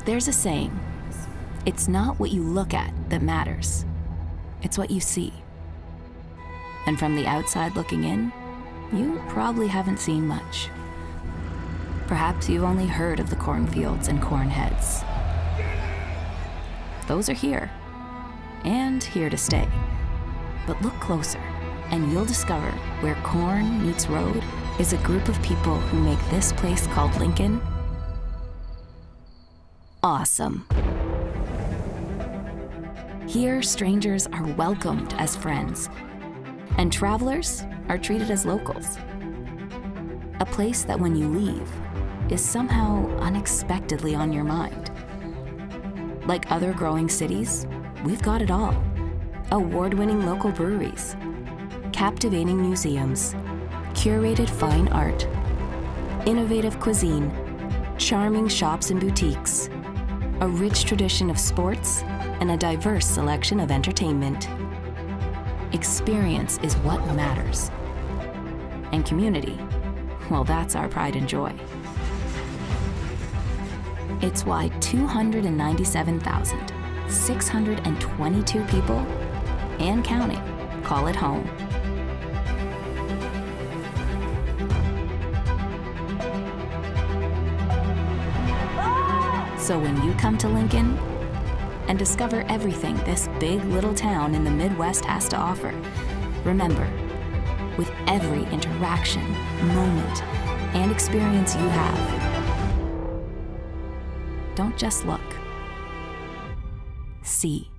There's a saying, it's not what you look at that matters, it's what you see. And from the outside looking in, you probably haven't seen much. Perhaps you've only heard of the cornfields and corn heads. Those are here, and here to stay. But look closer, and you'll discover where corn meets road is a group of people who make this place called Lincoln awesome. Here, strangers are welcomed as friends, and travelers are treated as locals. A place that when you leave is somehow unexpectedly on your mind. Like other growing cities, we've got it all. Award-winning local breweries, captivating museums, curated fine art, innovative cuisine, charming shops and boutiques, a rich tradition of sports, and a diverse selection of entertainment. Experience is what matters. And community, well, that's our pride and joy. It's why 297,622 people, and counting, call it home. So when you come to Lincoln and discover everything this big little town in the Midwest has to offer, remember, with every interaction, moment, and experience you have, don't just look. See.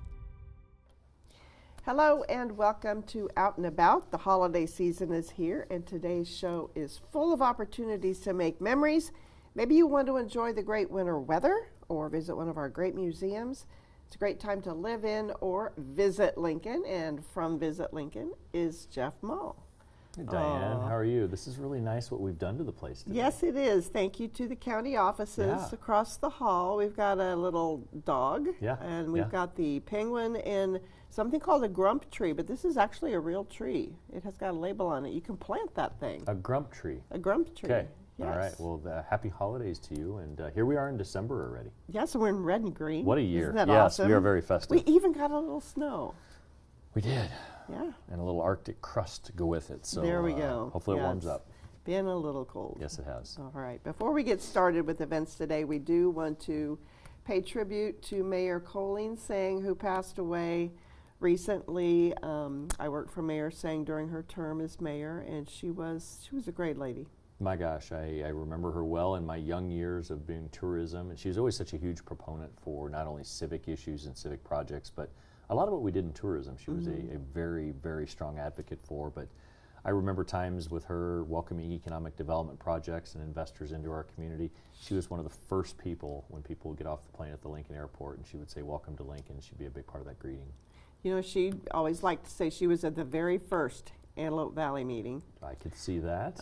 Hello and welcome to Out and About. The holiday season is here and today's show is full of opportunities to make memories. Maybe you want to enjoy the great winter weather or visit one of our great museums. It's a great time to live in or visit Lincoln, and from Visit Lincoln is Jeff Mull. Hey Diane, how are you? This is really nice what we've done to the place today. Yes, it is. Thank you to the county offices across the hall. We've got a little dog, and we've got the penguin in something called a grump tree, but this is actually a real tree. It has got a label on it. You can plant that thing. A grump tree. A grump tree. Okay. Yes. All right. Well, happy holidays to you. And here we are in December already. Yes, we're in red and green. What a year. Isn't that yes, awesome? we are very festive. We even got a little snow. We did. Yeah. And a little Arctic crust to go with it. So there we go. Hopefully it warms up. Been a little cold. Yes, it has. All right. Before we get started with events today, we do want to pay tribute to Mayor Colleen Tseng, who passed away recently. I worked for Mayor Tseng during her term as mayor, and she was a great lady. My gosh, I remember her well in my young years of doing tourism, and she was always such a huge proponent for not only civic issues and civic projects, but a lot of what we did in tourism. She was a very, very strong advocate for, but I remember times with her welcoming economic development projects and investors into our community. She was one of the first people when people would get off the plane at the Lincoln Airport, and she would say, "Welcome to Lincoln." She'd be a big part of that greeting. You know, she always liked to say she was at the very first Antelope Valley meeting. I could see that,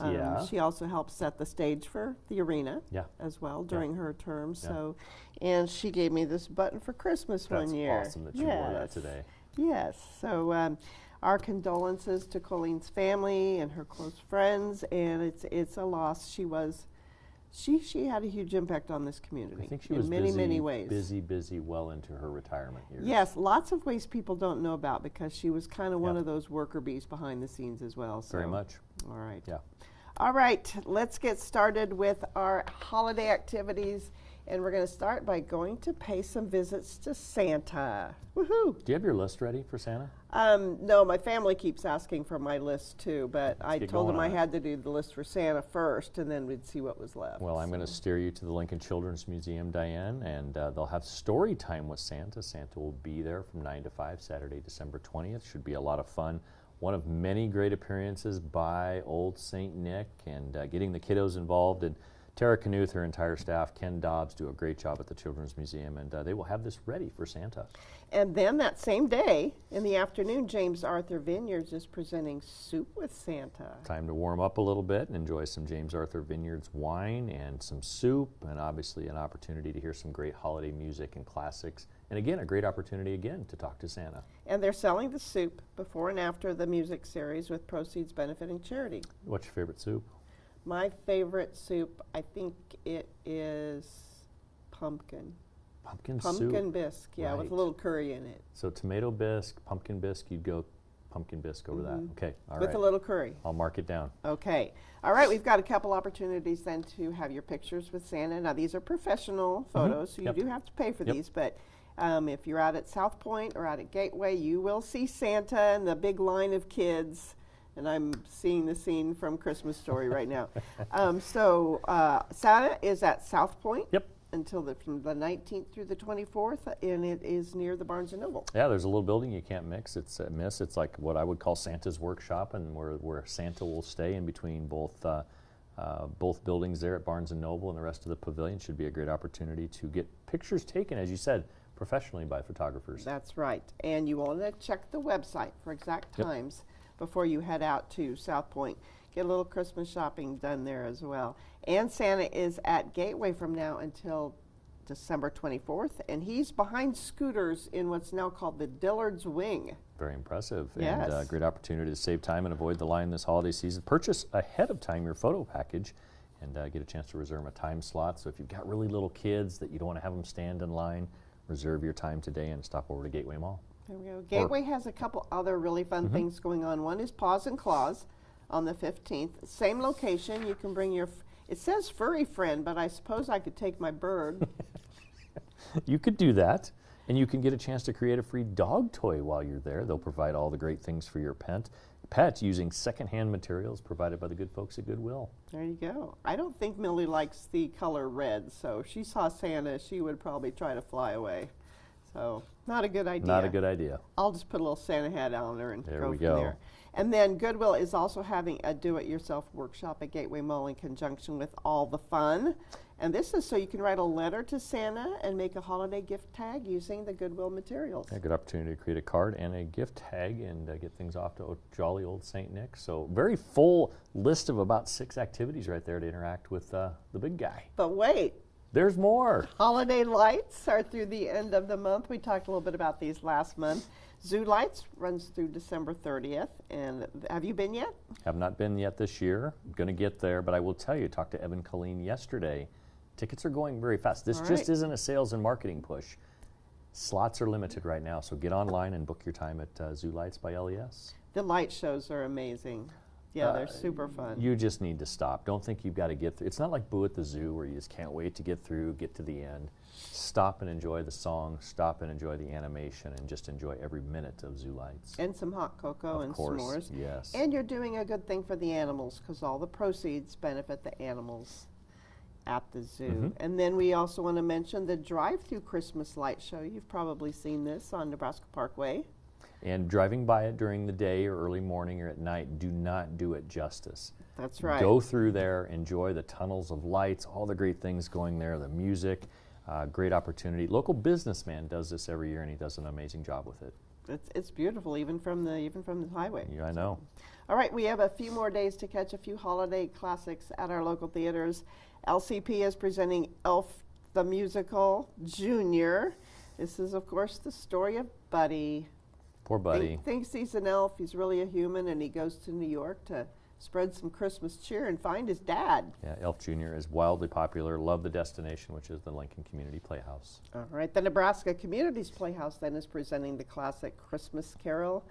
She also helped set the stage for the arena as well during her term. So, and she gave me this button for Christmas one year. That's awesome that you wore that today. Yes. So our condolences to Colleen's family and her close friends, and it's a loss. She had a huge impact on this community. I think she in was many ways. busy well into her retirement years. Yes, lots of ways people don't know about, because she was kind of one of those worker bees behind the scenes as well. So. Very much. All right. Yeah. All right, let's get started with our holiday activities, and we're going to start by going to pay some visits to Santa. Woohoo! Do you have your list ready for Santa? No, my family keeps asking for my list too, but I told them I had to do the list for Santa first, and then we'd see what was left. Well, I'm going to steer you to the Lincoln Children's Museum, Diane, and they'll have story time with Santa. Santa will be there from 9 to 5, Saturday, December 20th. Should be a lot of fun. One of many great appearances by Old St. Nick, and getting the kiddos involved. And Tara Knuth, her entire staff, Ken Dobbs do a great job at the Children's Museum, and they will have this ready for Santa. And then that same day, in the afternoon, James Arthur Vineyards is presenting Soup with Santa. Time to warm up a little bit and enjoy some James Arthur Vineyards wine and some soup, and obviously an opportunity to hear some great holiday music and classics. And again, a great opportunity again to talk to Santa. And they're selling the soup before and after the music series, with proceeds benefiting charity. What's your favorite soup? My favorite soup, I think it is pumpkin. Pumpkin soup. Pumpkin bisque, yeah, with Right. a little curry in it. So tomato bisque, pumpkin bisque, you'd go pumpkin bisque over that. Okay, all With right. a little curry. I'll mark it down. Okay. All right, we've got a couple opportunities then to have your pictures with Santa. Now, these are professional photos, so you Yep. do have to pay for Yep. these, but if you're out at South Point or out at Gateway, you will see Santa and the big line of kids. And I'm seeing the scene from Christmas Story right now. Santa is at South Point Yep. until from the 19th through the 24th, and it is near the Barnes & Noble. Yeah, there's a little building you can't miss. It's like what I would call Santa's workshop, and where Santa will stay in between both buildings there at Barnes & Noble and the rest of the pavilion. Should be a great opportunity to get pictures taken, as you said, professionally by photographers. That's right. And you want to check the website for exact Yep. times before you head out to South Point. Get a little Christmas shopping done there as well. And Santa is at Gateway from now until December 24th, and he's behind scooters in what's now called the Dillard's Wing. Very impressive. Yes. And great opportunity to save time and avoid the line this holiday season. Purchase ahead of time your photo package and get a chance to reserve a time slot. So if you've got really little kids that you don't want to have them stand in line, reserve your time today and stop over to Gateway Mall. There we go. Gateway has a couple other really fun things going on. One is Paws and Claws on the 15th. Same location. You can bring your, it says furry friend, but I suppose I could take my bird. You could do that, and you can get a chance to create a free dog toy while you're there. They'll provide all the great things for your pet using secondhand materials provided by the good folks at Goodwill. There you go. I don't think Millie likes the color red, so if she saw Santa, she would probably try to fly away. So, not a good idea. Not a good idea. I'll just put a little Santa hat on her and There go we from go. there. And then Goodwill is also having a do-it-yourself workshop at Gateway Mall in conjunction with All the Fun. And this is so you can write a letter to Santa and make a holiday gift tag using the Goodwill materials. A good opportunity to create a card and a gift tag and get things off to jolly old St. Nick. So very full list of about 6 activities right there to interact with the big guy. But wait, There's more. holiday lights are through the end of the month. We talked a little bit about these last month. Zoo Lights runs through December 30th. And have you been yet? Have not been yet this year. Going to get there, but I will tell you, talked to Evan Colleen yesterday. Tickets are going very fast. This All just right. isn't a sales and marketing push. Slots are limited right now, so get online and book your time at Zoo Lights by LES. The light shows are amazing. Yeah, they're super fun. You just need to stop. Don't think you've got to get through. It's not like Boo at the Zoo where you just can't wait to get through, get to the end. Stop and enjoy the song, stop and enjoy the animation, and just enjoy every minute of Zoo Lights. And some hot cocoa Of and course, s'mores. yes. And you're doing a good thing for the animals because all the proceeds benefit the animals at the zoo. Mm-hmm. And then we also want to mention the drive-through Christmas light show. You've probably seen this on Nebraska Parkway. And driving by it during the day or early morning or at night, do not do it justice. That's right. Go through there, enjoy the tunnels of lights, all the great things going there, the music, great opportunity. Local businessman does this every year, and he does an amazing job with it. It's beautiful, even from the highway. Yeah, I know. All right, we have a few more days to catch a few holiday classics at our local theaters. LCP is presenting Elf the Musical Junior. This is, of course, the story of Buddy. Poor Buddy. Thinks he's an elf. He's really a human, and he goes to New York to spread some Christmas cheer and find his dad. Yeah, Elf Jr. is wildly popular. Love the destination, which is the Lincoln Community Playhouse. All right, the Nebraska Communities Playhouse then is presenting the classic Christmas Carol,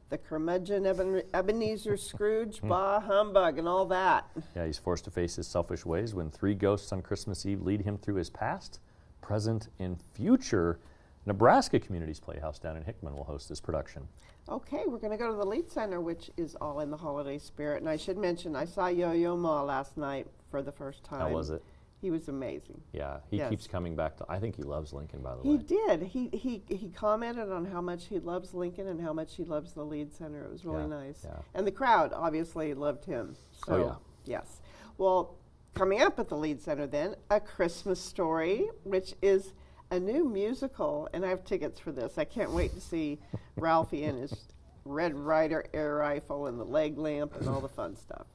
the curmudgeon Ebenezer Scrooge, bah humbug, and all that. Yeah, he's forced to face his selfish ways when 3 ghosts on Christmas Eve lead him through his past, present, and future. Nebraska Communities Playhouse down in Hickman will host this production. Okay, we're going to go to the Lead Center, which is all in the holiday spirit. And I should mention, I saw Yo-Yo Ma last night for the first time. How was it? He was amazing. Yeah, he Yes. keeps coming back to. I think he loves Lincoln, by the He way. did. He commented on how much he loves Lincoln and how much he loves the Lead Center. It was really Yeah, nice. yeah. And the crowd obviously loved him. So, Oh, yeah. Yes. Well, coming up at the Lead Center then, A Christmas Story, which is a new musical, and I have tickets for this. I can't wait to see Ralphie and his Red Ryder air rifle and the leg lamp and all the fun stuff.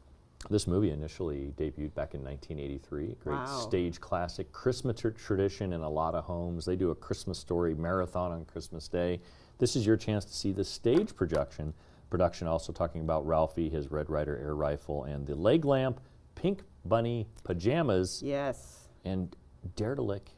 This movie initially debuted back in 1983. Great Wow. stage classic, Christmas tradition in a lot of homes. They do a Christmas Story marathon on Christmas Day. This is your chance to see the stage production. Production also talking about Ralphie, his Red Ryder air rifle, and the leg lamp, Pink Bunny pajamas, Yes. and Dare to Lick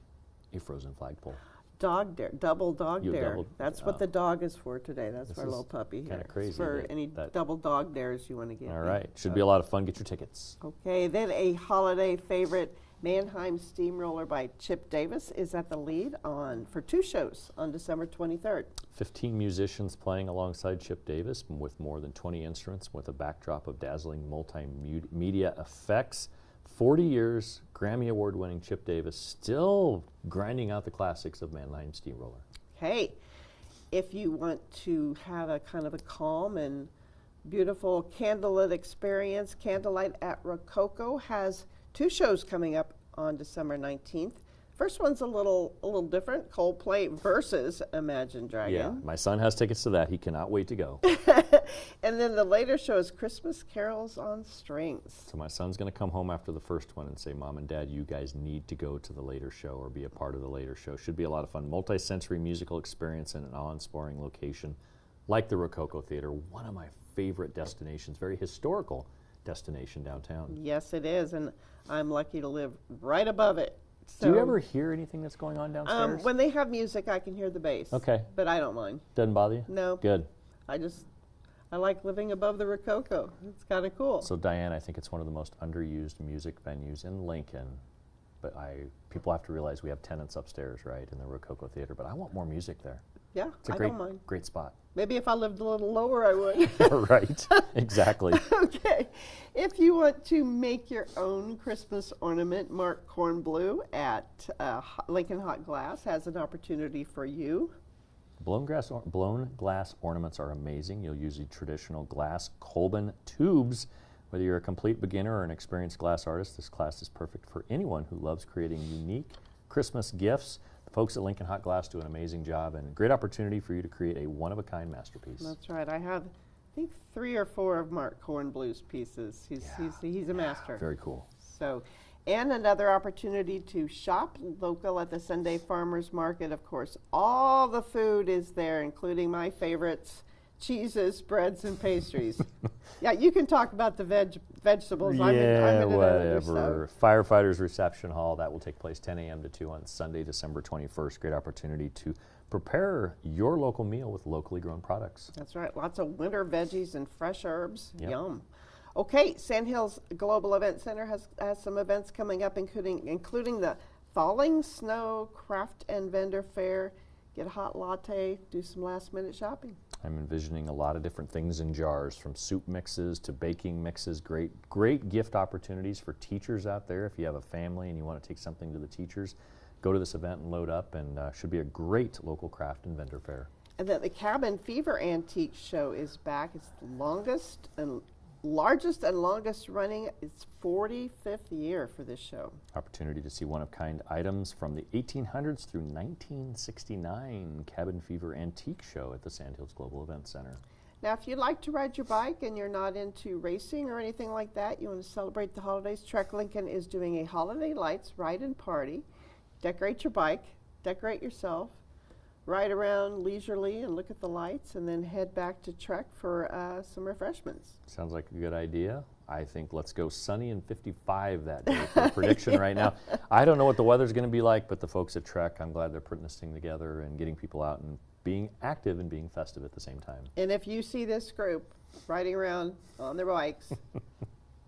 a frozen flagpole. Dog dare, double dog You dare. double- That's what the dog is for today. That's This our is little puppy here. kinda It's crazy for that- any that- double dog dares you want to get. All right. Should be a lot of fun. Get your tickets. Okay, then a holiday favorite, Mannheim Steamroller by Chip Davis, is at the lead for 2 shows on December 23rd. 15 musicians playing alongside Chip Davis with more than 20 instruments with a backdrop of dazzling multimedia effects. 40 years, Grammy Award-winning Chip Davis still grinding out the classics of Mannheim Steamroller. Hey, if you want to have a kind of a calm and beautiful candlelit experience, Candlelight at Rococo has 2 shows coming up on December 19th. First one's a little different, Coldplay versus Imagine Yeah, Dragon. my son has tickets to that. He cannot wait to go. And then the later show is Christmas Carols on Strings. So my son's going to come home after the first one and say, Mom and Dad, you guys need to go to the later show or be a part of the later show. Should be a lot of fun. Multi-sensory musical experience in an awe-inspiring location like the Rococo Theater, one of my favorite destinations, very historical destination downtown. Yes, it is, and I'm lucky to live right above it. Do you So, ever hear anything that's going on downstairs? when they have music, I can hear the bass. Okay. But I don't mind. Doesn't bother you? No. Good. I like living above the Rococo. It's kind of cool. So Diane, I think it's one of the most underused music venues in Lincoln. But people have to realize we have tenants upstairs, right, in the Rococo Theater. But I want more music there. Yeah, It's a I great, don't mind. great spot. Maybe if I lived a little lower, I would. Right. Exactly. Okay. If you want to make your own Christmas ornament, Mark Kornblue at Lincoln Hot Glass has an opportunity for you. Blown glass ornaments are amazing. You'll use the traditional glass Colbin tubes. Whether you're a complete beginner or an experienced glass artist, this class is perfect for anyone who loves creating unique Christmas gifts. The folks at Lincoln Hot Glass do an amazing job and a great opportunity for you to create a one-of-a-kind masterpiece. That's right. I have, I think, 3 or 4 of Mark Kornblue's pieces. He's a master. Very cool. So, and another opportunity to shop local at the Sunday Farmers Market. Of course, all the food is there, including my favorites, cheeses, breads, and pastries. Yeah, you can talk about the vegetables. I'm in another, so. Whatever. Firefighters Reception Hall, that will take place 10 a.m. to 2 on Sunday, December 21st. Great opportunity to prepare your local meal with locally grown products. That's right. Lots of winter veggies and fresh herbs. Yep. Yum. Okay, Sandhills Global Event Center has some events coming up, including the Falling Snow Craft and Vendor Fair. Get a hot latte, do some last-minute shopping. I'm envisioning a lot of different things in jars, from soup mixes to baking mixes. Great gift opportunities for teachers out there. If you have a family and you want to take something to the teachers, go to this event and load up, and should be a great local craft and vendor fair. And then the Cabin Fever Antique Show is back. It's the largest and longest running. It's 45th year for this show. Opportunity to see one-of-kind items from the 1800s through 1969. Cabin Fever Antique Show at the Sandhills Global Event Center. Now, if you'd like to ride your bike and you're not into racing or anything like that, you want to celebrate the holidays, Trek Lincoln is doing a Holiday Lights Ride and Party. Decorate your bike, decorate yourself, ride around leisurely and look at the lights, and then head back to Trek for some refreshments. Sounds like a good idea. I think let's go sunny and 55 that day for a prediction right now. I don't know what the weather's going to be like, but the folks at Trek, I'm glad they're putting this thing together and getting people out and being active and being festive at the same time. And if you see this group riding around on their bikes,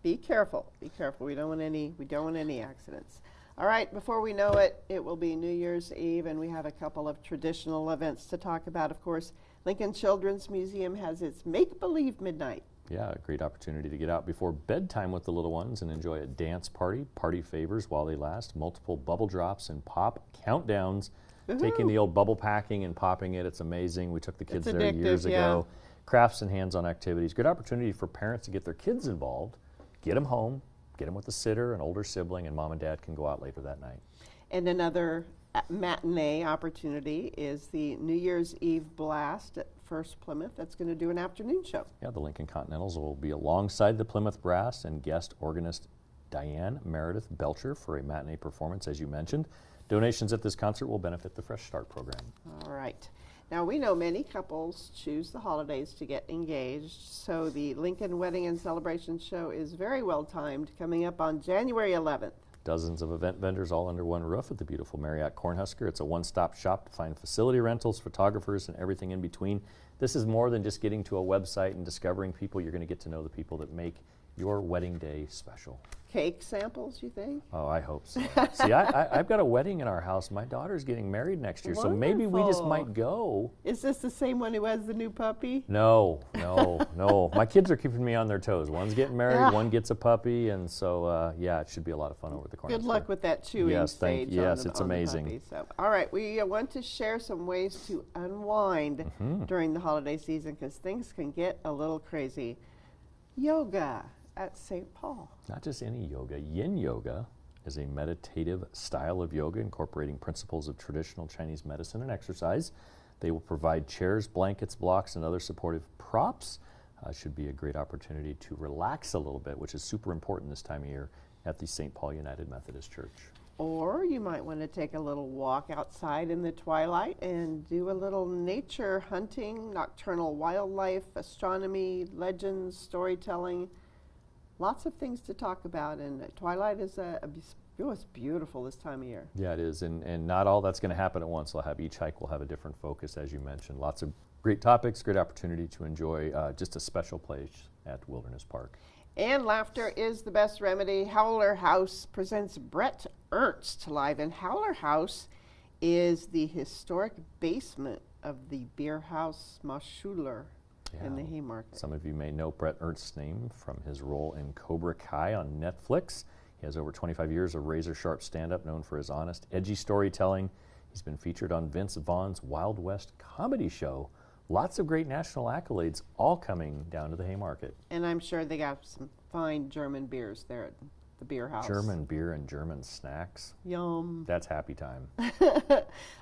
be careful. Be careful. We don't want any accidents. All right, before we know it, it will be New Year's Eve, and we have a couple of traditional events to talk about. Of course, Lincoln Children's Museum has its Make-Believe Midnight. Yeah, a great opportunity to get out before bedtime with the little ones and enjoy a dance party favors while they last, multiple bubble drops and pop countdowns. Taking the old bubble packing and popping it, it's amazing. We took the kids there years ago. Crafts and hands-on activities. Good opportunity for parents to get their kids involved, get them home, get them with a sitter, an older sibling, and mom and dad can go out later that night. And another matinee opportunity is the New Year's Eve Blast at First Plymouth. That's going to do an afternoon show. Yeah, the Lincoln Continentals will be alongside the Plymouth Brass and guest organist Diane Meredith Belcher for a matinee performance, as you mentioned. Donations at this concert will benefit the Fresh Start program. All right. Now, we know many couples choose the holidays to get engaged, so the Lincoln Wedding and Celebration Show is very well timed, coming up on January 11th. Dozens of event vendors all under one roof at the beautiful Marriott Cornhusker. It's a one-stop shop to find facility rentals, photographers, and everything in between. This is more than just getting to a website and discovering people. You're going to get to know the people that make your wedding day special. Cake samples, you think? Oh, I hope so. See, I've got a wedding in our house. My daughter's getting married next year, so maybe we just might go. Is this the same one who has the new puppy? No. My kids are keeping me on their toes. One's getting married, one gets a puppy, and so, yeah, it should be a lot of fun over the corner. Good luck with that chewing stage. Yes, on the, it's on the amazing. puppy. So, all right, we want to share some ways to unwind during the holiday season because things can get a little crazy. Yoga at St. Paul. Not just any yoga. Yin yoga is a meditative style of yoga incorporating principles of traditional Chinese medicine and exercise. They will provide chairs, blankets, blocks, and other supportive props. Should be a great opportunity to relax a little bit, which is super important this time of year at the St. Paul United Methodist Church. Or you might want to take a little walk outside in the twilight and do a little nature hunting, nocturnal wildlife, astronomy, legends, storytelling. Lots of things to talk about, and twilight is it's beautiful this time of year. Yeah, it is, and not all that's going to happen at once. Each hike will have a different focus, as you mentioned. Lots of great topics, great opportunity to enjoy just a special place at Wilderness Park. And laughter is the best remedy. Howler House presents Brett Ernst live, and Howler House is the historic basement of the beer house Moschuler. In the Haymarket. Some of you may know Brett Ernst's name from his role in Cobra Kai on Netflix. He has over 25 years of razor-sharp stand-up, known for his honest, edgy storytelling. He's been featured on Vince Vaughn's Wild West comedy show. Lots of great national accolades, all coming down to the Haymarket. And I'm sure they got some fine German beers there at the beer house. German beer and German snacks. Yum. That's happy time.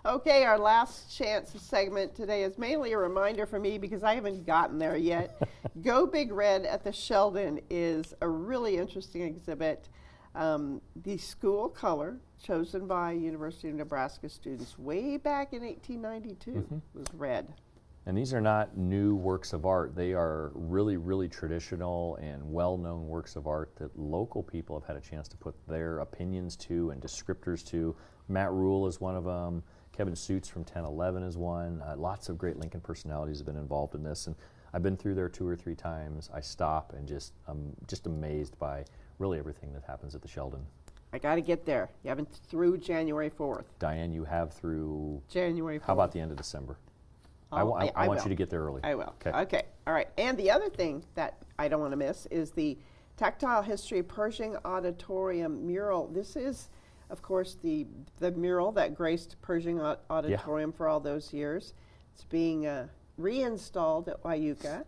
Okay, our last chance segment today is mainly a reminder for me because I haven't gotten there yet. Go Big Red at the Sheldon is a really interesting exhibit. The school color chosen by University of Nebraska students way back in 1892 was red. And these are not new works of art. They are really, really traditional and well-known works of art that local people have had a chance to put their opinions to and descriptors to. Matt Rule is one of them. Kevin Suits from 1011 is one. Lots of great Lincoln personalities have been involved in this. And I've been through there 2 or 3 times. I stop and just amazed by really everything that happens at the Sheldon. I got to get there. You haven't through January 4th. Diane, you have through January 4th. How about the end of December? I want you to get there early. I will. Okay. All right. And the other thing that I don't want to miss is the Tactile History Pershing Auditorium mural. This is, of course, the mural that graced Pershing Auditorium for all those years. It's being reinstalled at Wyuka,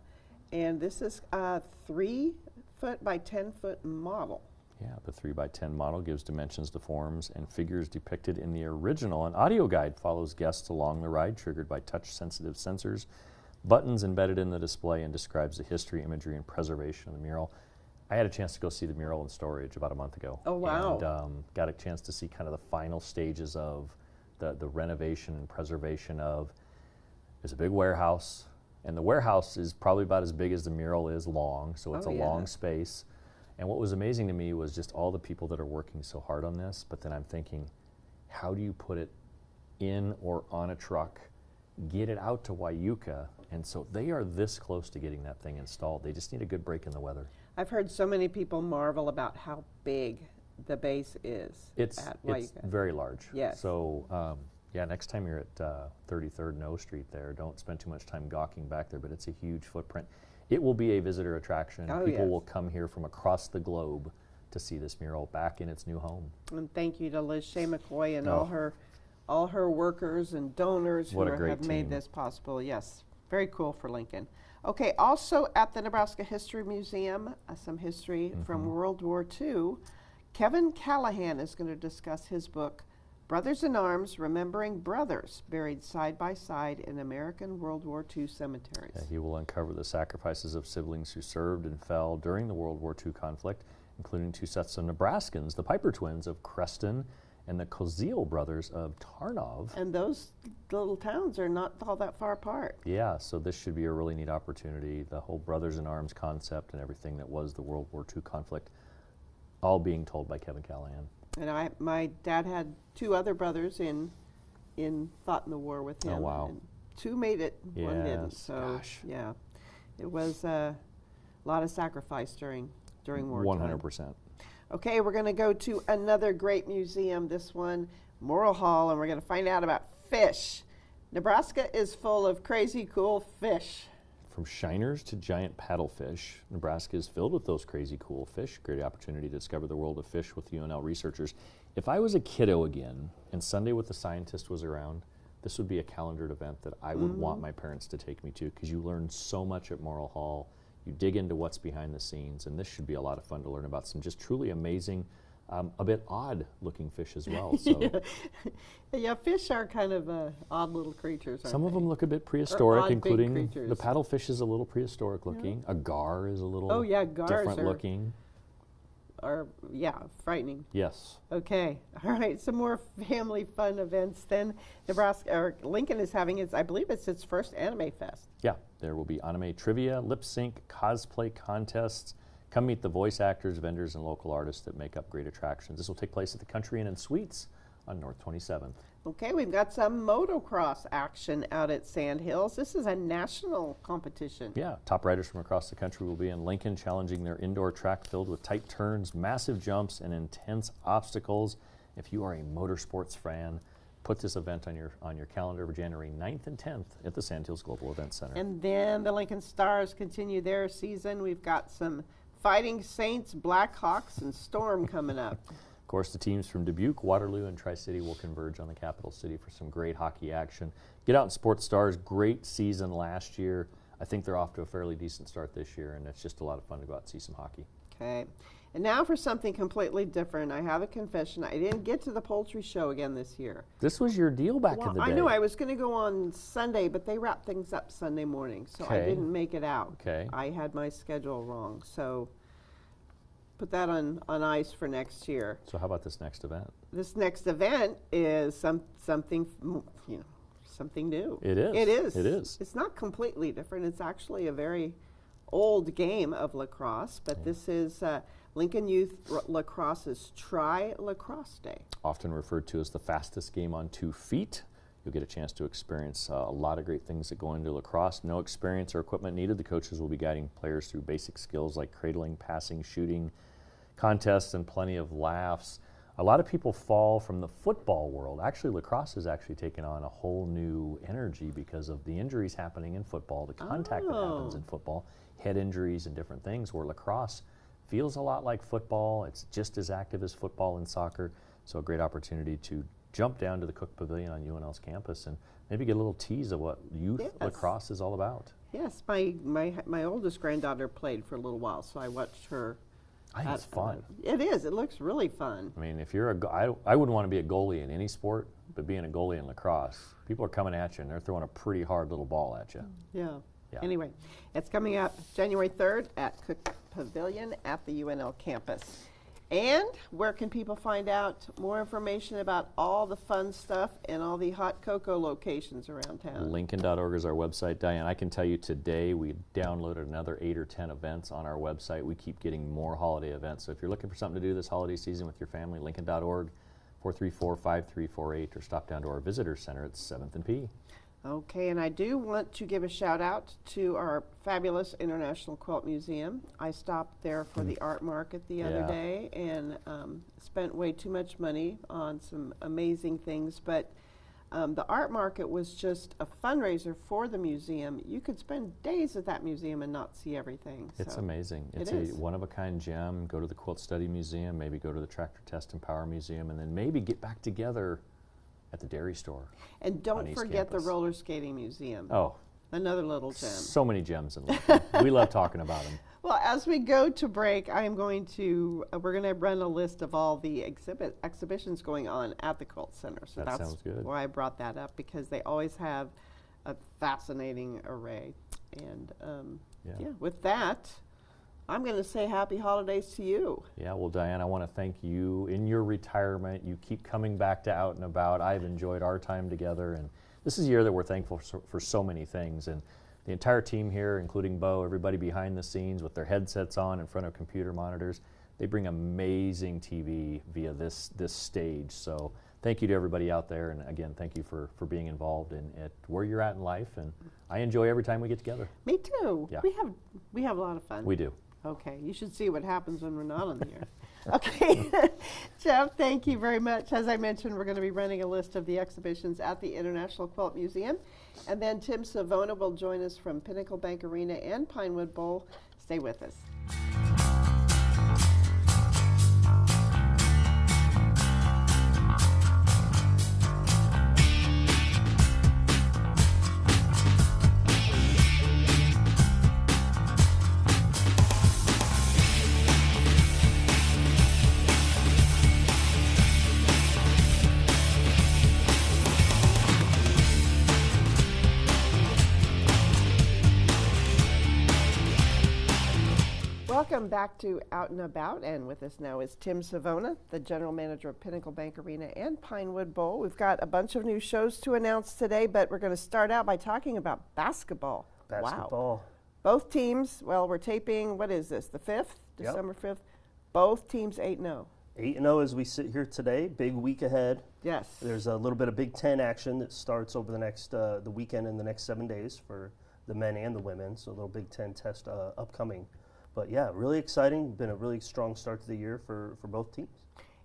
and this is a 3-foot by 10-foot model. Yeah, the 3x10 model gives dimensions to forms and figures depicted in the original. An audio guide follows guests along the ride, triggered by touch-sensitive sensors, buttons embedded in the display, and describes the history, imagery, and preservation of the mural. I had a chance to go see the mural in storage about a month ago. Oh, wow. And got a chance to see kind of the final stages of the renovation and preservation of. There's a big warehouse, and the warehouse is probably about as big as the mural is long, so it's a long space. And what was amazing to me was just all the people that are working so hard on this, but then I'm thinking, how do you put it in or on a truck, get it out to Wyuka? And so they are this close to getting that thing installed. They just need a good break in the weather. I've heard so many people marvel about how big the base is at Wyuka. It's very large. Yes. So, next time you're at 33rd and O Street there, don't spend too much time gawking back there, but it's a huge footprint. It will be a visitor attraction. People will come here from across the globe to see this mural back in its new home. And thank you to Liz Shea McCoy and all her workers and donors who have made this possible. Yes, very cool for Lincoln. Okay, also at the Nebraska History Museum, some history from World War II. Kevin Callahan is going to discuss his book, Brothers in Arms, Remembering Brothers, Buried Side by Side in American World War II Cemeteries. He will uncover the sacrifices of siblings who served and fell during the World War II conflict, including 2 sets of Nebraskans, the Piper twins of Creston and the Koziel brothers of Tarnov. And those little towns are not all that far apart. Yeah, so this should be a really neat opportunity. The whole Brothers in Arms concept and everything that was the World War II conflict, all being told by Kevin Callahan. And my dad had two other brothers fought in the war with him. Oh, wow. And two made it, one didn't. Yes, So gosh. yeah, it was a lot of sacrifice during wartime. 100%. Okay, we're going to go to another great museum. This one, Morrill Hall, and we're going to find out about fish. Nebraska is full of crazy cool fish. From shiners to giant paddlefish, Nebraska is filled with those crazy cool fish. Great opportunity to discover the world of fish with UNL researchers. If I was a kiddo again and Sunday with the Scientist was around, this would be a calendared event that I would want my parents to take me to, because you learn so much at Morrill Hall. You dig into what's behind the scenes, and this should be a lot of fun to learn about some just truly amazing, a bit odd looking fish as well. So Yeah, fish are kind of odd little creatures, aren't some of they? them look a bit prehistoric, odd big including creatures. the paddlefish is a little prehistoric looking. A gar is a little Oh, yeah, gars different are- looking. Are, yeah, frightening. Yes. Okay, all right, some more family fun events then. Lincoln is having I believe it's its first Anime Fest. Yeah, there will be anime trivia, lip sync, cosplay contests. Come meet the voice actors, vendors, and local artists that make up great attractions. This will take place at the Country Inn and Suites on North 27th. Okay, we've got some motocross action out at Sand Hills. This is a national competition. Yeah, top riders from across the country will be in Lincoln, challenging their indoor track filled with tight turns, massive jumps, and intense obstacles. If you are a motorsports fan, put this event on your calendar for January 9th and 10th at the Sand Hills Global Events Center. And then the Lincoln Stars continue their season. We've got some Fighting Saints, Blackhawks, and Storm coming up. Of course, the teams from Dubuque, Waterloo, and Tri-City will converge on the capital city for some great hockey action. Get out and support Stars. Great season last year. I think they're off to a fairly decent start this year, and it's just a lot of fun to go out and see some hockey. Okay. And now for something completely different. I have a confession. I didn't get to the poultry show again this year. This was your deal back in the day. I know I was going to go on Sunday, but they wrap things up Sunday morning, so I Okay. didn't make it out. Okay. I had my schedule wrong, so put that on ice for next year. So how about this next event? This next event is something new. It is. It is. It is. It's not completely different. It's actually a very old game of lacrosse, but this is Lincoln Youth Lacrosse's Tri-Lacrosse Day. Often referred to as the fastest game on 2 feet. You'll get a chance to experience a lot of great things that go into lacrosse. No experience or equipment needed. The coaches will be guiding players through basic skills like cradling, passing, shooting, contests, and plenty of laughs. A lot of people fall from the football world. Actually, lacrosse has actually taken on a whole new energy because of the injuries happening in football, the contact that happens in football, head injuries and different things, where lacrosse feels a lot like football. It's just as active as football and soccer. So a great opportunity to jump down to the Cook Pavilion on UNL's campus and maybe get a little tease of what youth lacrosse is all about. Yes, my oldest granddaughter played for a little while, so I watched her. I think it's fun. It is. It looks really fun. I mean, if you're I wouldn't want to be a goalie in any sport, but being a goalie in lacrosse, people are coming at you and they're throwing a pretty hard little ball at you. Yeah. Yeah. Anyway, it's coming up January 3rd at Cook Pavilion at the UNL campus. And where can people find out more information about all the fun stuff and all the hot cocoa locations around town? Lincoln.org is our website. Diane, I can tell you today we downloaded another 8 or 10 events on our website. We keep getting more holiday events. So if you're looking for something to do this holiday season with your family, Lincoln.org, 434-5348, or stop down to our visitor center at 7th and P. Okay, and I do want to give a shout out to our fabulous International Quilt Museum. I stopped there for the art market the other Yeah. day and spent way too much money on some amazing things, but the art market was just a fundraiser for the museum. You could spend days at that museum and not see everything. It's so amazing. it It's is. a one-of-a-kind gem. Go to the Quilt Study Museum, maybe go to the Tractor Test and Power Museum, and then maybe get back together at the dairy store. And on don't East forget Campus. the roller skating museum. Oh, Another little gem. so many gems in Lincoln. We love talking about them. Well, as we go to break, I am going to, we're going to run a list of all the exhibitions going on at the Quilt Center. So That that's sounds good. why I brought that up, because they always have a fascinating array. And Yeah. with that, I'm going to say happy holidays to you. Yeah, well, Diane, I want to thank you. In your retirement, you keep coming back to Out and About. I've enjoyed our time together, and this is a year that we're thankful for so many things. And the entire team here, including Bo, everybody behind the scenes with their headsets on in front of computer monitors, they bring amazing TV via this stage. So thank you to everybody out there, and again, thank you for being involved in at where you're at in life. And I enjoy every time we get together. Me too. Yeah. We have a lot of fun. We do. Okay, you should see what happens when we're not on the air. Okay, Jeff, thank you very much. As I mentioned, we're going to be running a list of the exhibitions at the International Quilt Museum. And then Tim Savona will join us from Pinnacle Bank Arena and Pinewood Bowl. Stay with us. Welcome back to Out and About, and with us now is Tim Savona, the General Manager of Pinnacle Bank Arena and Pinewood Bowl. We've got a bunch of new shows to announce today, but we're going to start out by talking about basketball. Basketball. Wow. Both teams, well, we're taping, what is this, the 5th, December 5th? Both teams 8-0. 8-0 as we sit here today, big week ahead. Yes. There's a little bit of Big Ten action that starts over the next, the weekend in the next 7 days for the men and the women, so a little Big Ten test upcoming. But yeah, really exciting. Been a really strong start to the year for both teams.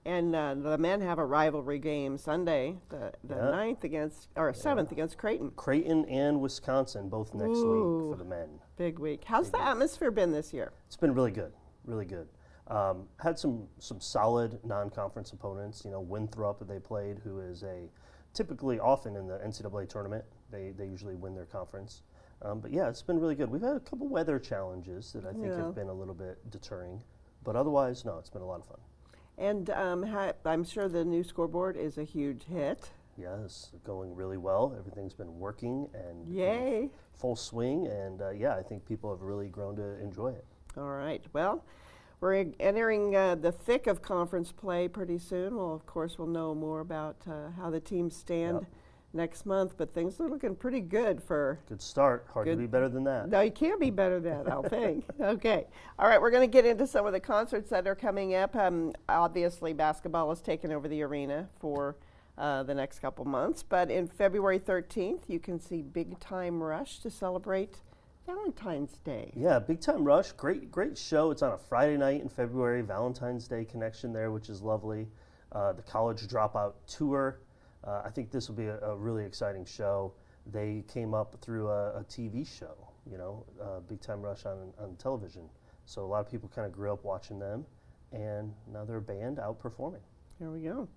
And the men have a rivalry game Sunday, the 9th against, or 7th against Creighton. Creighton and Wisconsin both next week for the men. Big week. How's the atmosphere been this year? It's been really good, really good. Had some solid non-conference opponents. You know, Winthrop they played, who is typically often in the NCAA tournament. They usually win their conference. But yeah, it's been really good. We've had a couple weather challenges that I think have been a little bit deterring. But otherwise, no, it's been a lot of fun. And I'm sure the new scoreboard is a huge hit. Yes, going really well. Everything's been working and Yay! Full swing. And yeah, I think people have really grown to enjoy it. All right. Well, we're entering the thick of conference play pretty soon. Well, of course, we'll know more about how the teams stand next month, but things are looking pretty good for... Good start. Hard to be better than that. No, you can't be better than that, I'll think. Okay. All right, we're going to get into some of the concerts that are coming up. Obviously, basketball has taken over the arena for the next couple months, but in February 13th, you can see Big Time Rush to celebrate Valentine's Day. Yeah, Big Time Rush, great show. It's on a Friday night in February, Valentine's Day connection there, which is lovely. The College Dropout Tour. I think this will be a really exciting show. They came up through a TV show, you know, Big Time Rush on television. So a lot of people kind of grew up watching them, and now they're a band out performing. There we go.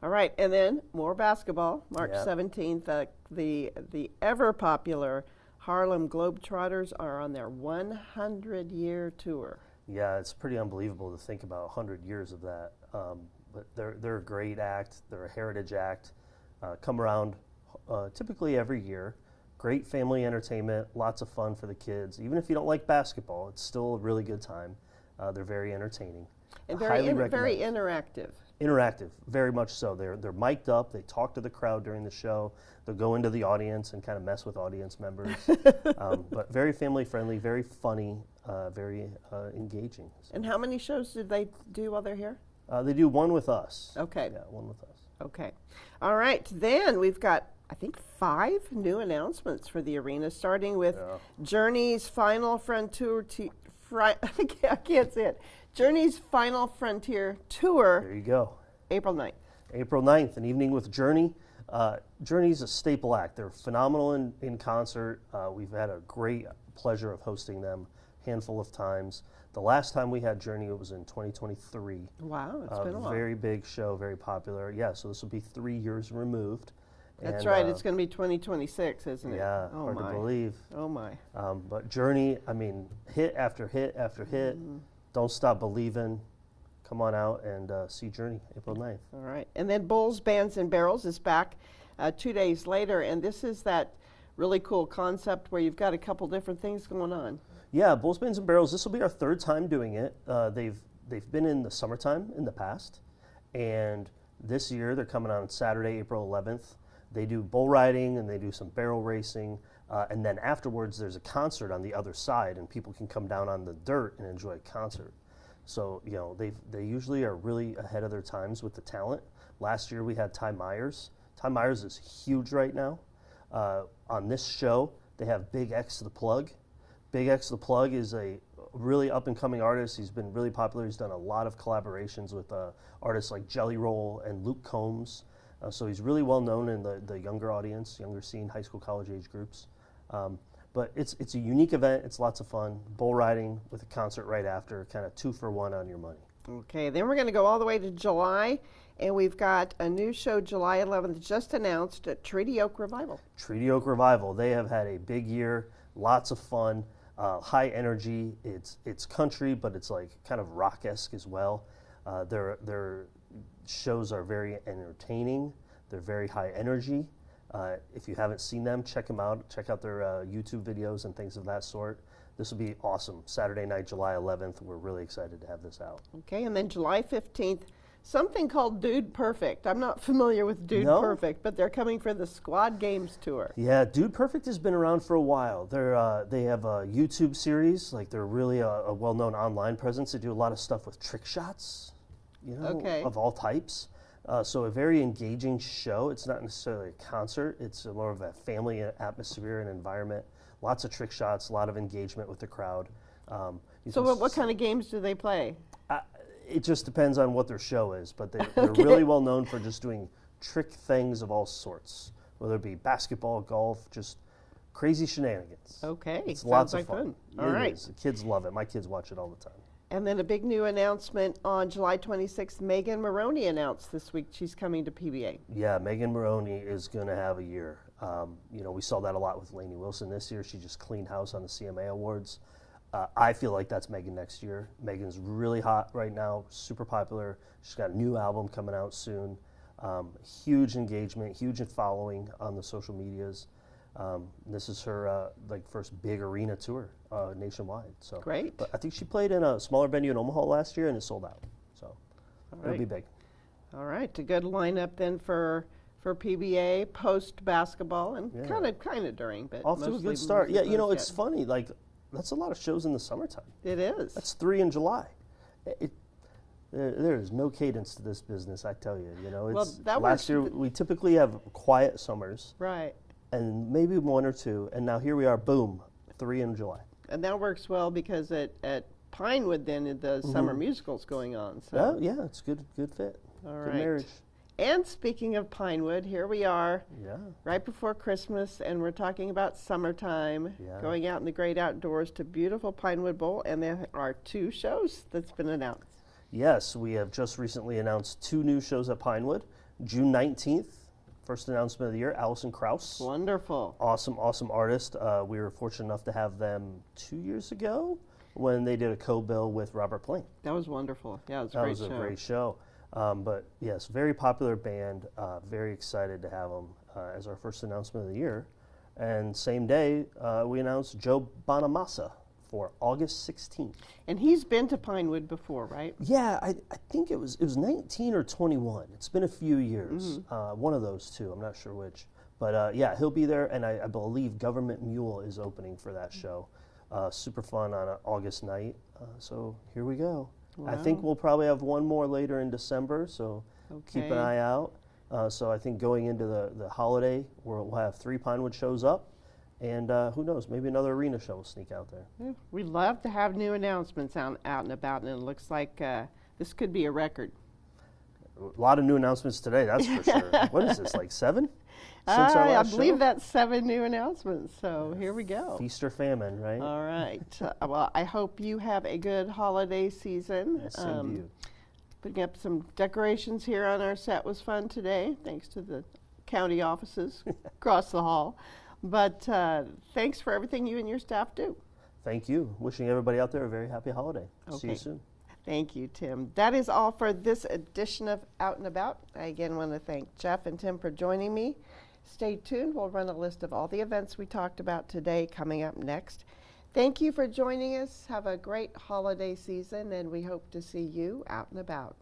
All right, and then more basketball. March 17th, the ever popular Harlem Globetrotters are on their 100-year tour. Yeah, it's pretty unbelievable to think about 100 years of that. But they're a great act. They're a heritage act. Come around typically every year. Great family entertainment, lots of fun for the kids. Even if you don't like basketball, it's still a really good time. They're very entertaining. And very interactive. Interactive, very much so. They're mic'd up. They talk to the crowd during the show. They'll go into the audience and kind of mess with audience members. But very family friendly, very funny, very engaging. So. And how many shows did they do while they're here? They do one with us. Okay. Yeah, one with us. Okay. All right. Then we've got, I think, 5 new announcements for the arena, starting with Journey's Final Frontier I can't say it. Journey's Final Frontier Tour. There you go. April 9th. April 9th, an evening with Journey. Journey's a staple act. They're phenomenal in concert. We've had a great pleasure of hosting them a handful of times. The last time we had Journey, it was in 2023. Wow, it's been a while. Very big show, very popular. Yeah, so this will be 3 years removed. That's right, it's going to be 2026, isn't it? Yeah, hard to believe. Oh my. But Journey, I mean, hit after hit after hit. Don't Stop Believin'. Come on out and see Journey, April 9th. All right, and then Bulls, Bands, and Barrels is back 2 days later, and this is that really cool concept where you've got a couple different things going on. Yeah, Bulls, Bands, and Barrels, this will be our 3rd time doing it. They've been in the summertime in the past, and this year they're coming on Saturday, April 11th. They do bull riding and they do some barrel racing, and then afterwards there's a concert on the other side, and people can come down on the dirt and enjoy a concert. So, they usually are really ahead of their times with the talent. Last year we had Ty Myers. Ty Myers is huge right now. On this show, they have Big X the Plug. Big X the Plug is a really up-and-coming artist. He's been really popular. He's done a lot of collaborations with artists like Jelly Roll and Luke Combs. So he's really well known in the younger audience, younger scene, high school, college age groups. But it's a unique event. It's lots of fun. Bull riding with a concert right after, kind of 2-for-1 on your money. Okay, then we're going to go all the way to July, and we've got a new show July 11th just announced at Treaty Oak Revival. Treaty Oak Revival. They have had a big year, lots of fun, high energy. It's country, but it's like kind of rock-esque as well. Their shows are very entertaining. They're very high energy. If you haven't seen them, check them out. Check out their YouTube videos and things of that sort. This will be awesome. Saturday night, July 11th. We're really excited to have this out. Okay, and then July 15th, something called Dude Perfect. I'm not familiar with Dude Perfect, but they're coming for the Squad Games Tour. Yeah, Dude Perfect has been around for a while. They have a YouTube series. Like, they're really a well-known online presence. They do a lot of stuff with trick shots, of all types. So a very engaging show. It's not necessarily a concert. It's more of a family atmosphere and environment. Lots of trick shots, a lot of engagement with the crowd. So what kind of games do they play? It just depends on what their show is, but they're really well known for just doing trick things of all sorts, whether it be basketball, golf, just crazy shenanigans. Okay, it's sounds lots like of fun. All right. The kids love it. My kids watch it all the time. And then a big new announcement on July 26th, Megan Maroney announced this week she's coming to PBA. Yeah, Megan Maroney is going to have a year. We saw that a lot with Lainey Wilson this year. She just cleaned house on the CMA Awards. I feel like that's Megan next year. Megan's really hot right now, super popular. She's got a new album coming out soon. Huge engagement, huge following on the social medias. This is her first big arena tour nationwide. So great. But I think she played in a smaller venue in Omaha last year and it sold out. So it'll be big. All right, a good lineup then for PBA post basketball and kind of during, but off to a good start. Yeah, it's funny. Like that's a lot of shows in the summertime. It is. That's 3 in July. There is no cadence to this business, I tell you. Last year we typically have quiet summers. Right. And maybe 1 or 2, and now here we are, boom, 3 in July. And that works well because at Pinewood then the summer musical's going on. So. Yeah, it's good fit. All good right. marriage. And speaking of Pinewood, here we are, right before Christmas, and we're talking about summertime, going out in the great outdoors to beautiful Pinewood Bowl, and there are 2 shows that's been announced. Yes, we have just recently announced 2 new shows at Pinewood. June 19th, first announcement of the year, Allison Krauss. Wonderful. Awesome artist. We were fortunate enough to have them 2 years ago when they did a co-bill with Robert Plant. That was wonderful. Yeah, it was a great show. But yes, very popular band. Very excited to have them as our first announcement of the year. And same day, we announced Joe Bonamassa for August 16th. And he's been to Pinewood before, right? Yeah, I think it was 19 or 21. It's been a few years. One of those two. I'm not sure which. But yeah, he'll be there, and I believe Government Mule is opening for that show. Super fun on an August night. So here we go. Wow. I think we'll probably have one more later in December, so keep an eye out. So I think going into the holiday, we'll have 3 Pinewood shows up. And who knows, maybe another arena show will sneak out there. Yeah, we love to have new announcements out and about, and it looks like this could be a record. A lot of new announcements today, that's for sure. What is this, like 7? I believe that's 7 new announcements, so here we go. Feast or famine, right? All right. Well, I hope you have a good holiday season. Yes, same to you. Putting up some decorations here on our set was fun today, thanks to the county offices across the hall. But thanks for everything you and your staff do. Thank you. Wishing everybody out there a very happy holiday. Okay. See you soon. Thank you, Tim. That is all for this edition of Out and About. I again want to thank Jeff and Tim for joining me. Stay tuned. We'll run a list of all the events we talked about today coming up next. Thank you for joining us. Have a great holiday season, and we hope to see you out and about.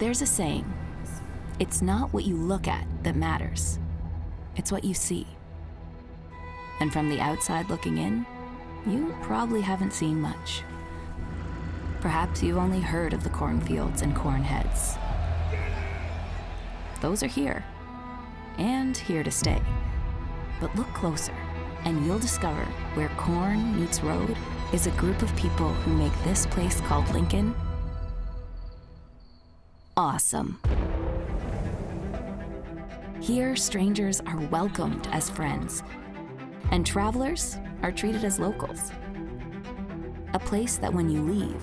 There's a saying, it's not what you look at that matters, it's what you see. And from the outside looking in, you probably haven't seen much. Perhaps you've only heard of the cornfields and corn heads. Those are here, and here to stay. But look closer, and you'll discover where corn meets road is a group of people who make this place called Lincoln awesome. Here, strangers are welcomed as friends, and travelers are treated as locals. A place that when you leave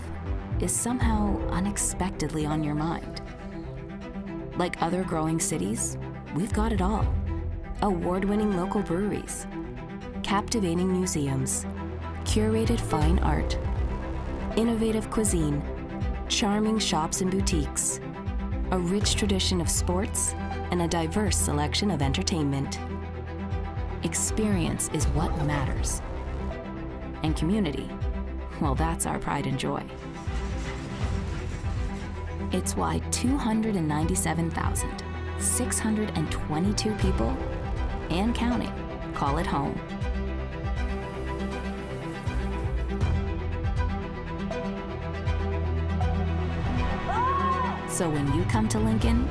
is somehow unexpectedly on your mind. Like other growing cities, we've got it all. Award-winning local breweries, captivating museums, curated fine art, innovative cuisine, charming shops and boutiques, a rich tradition of sports, and a diverse selection of entertainment. Experience is what matters. And community, well, that's our pride and joy. It's why 297,622 people, and counting, call it home. So when you come to Lincoln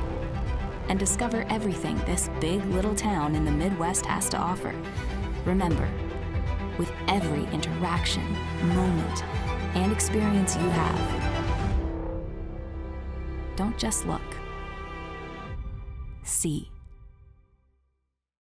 and discover everything this big little town in the Midwest has to offer, remember, with every interaction, moment, and experience you have, don't just look. See.